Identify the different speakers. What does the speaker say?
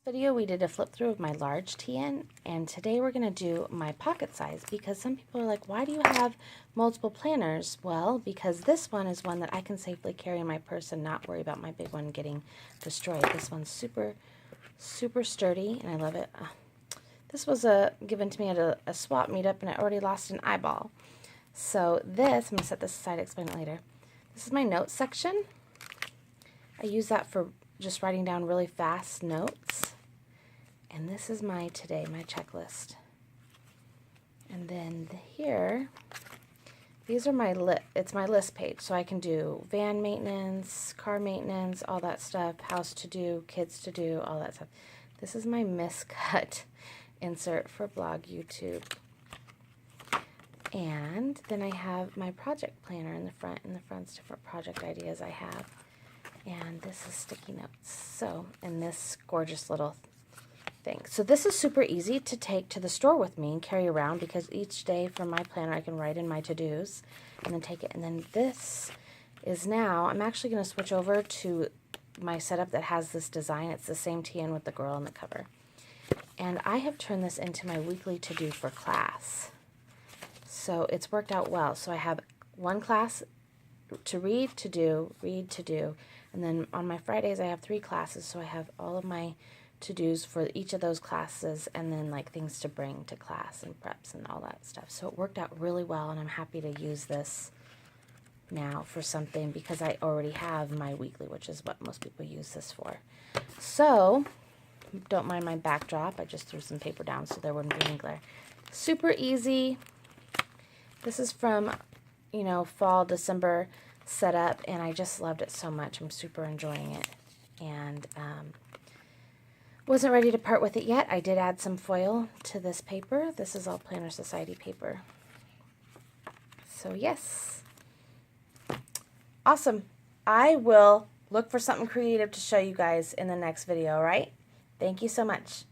Speaker 1: Video we did a flip through of my large TN, and today we're going to do my pocket size, because some people are like, why do you have multiple planners? Well, because this one is one that I can safely carry in my purse and not worry about my big one getting destroyed. This one's super sturdy and I love it. This was given to me at a swap meetup, and I already lost an eyeball. So this, I'm going to set this aside, explain it later. This is my notes section. I use that for just writing down really fast notes. And this is my today, my checklist. And then here, these are my it's my list page. So I can do van maintenance, car maintenance, all that stuff, house to do, kids to do, all that stuff. This is my miscut insert for blog YouTube. And then I have my project planner in the front. In the front's different project ideas I have. And this is sticky notes. So, and this gorgeous little thing. So this is super easy to take to the store with me and carry around, because each day from my planner I can write in my to-dos and then take it. And then this is now, I'm actually going to switch over to my setup that has this design. It's the same TN with the girl on the cover. And I have turned this into my weekly to-do for class. So it's worked out well. So I have one class to read, to do, and then on my Fridays I have 3 classes, so I have all of my to-dos for each of those classes, and then like things to bring to class and preps and all that stuff. So it worked out really well, and I'm happy to use this now for something, because I already have my weekly, which is what most people use this for. So don't mind my backdrop. I just threw some paper down so there wouldn't be any glare. Super easy. This is from, you know, fall, December setup, and I just loved it so much. I'm super enjoying it, and wasn't ready to part with it yet. I did add some foil to this paper. This is all Planner Society paper. So yes, awesome. I will look for something creative to show you guys in the next video, all right? Thank you so much.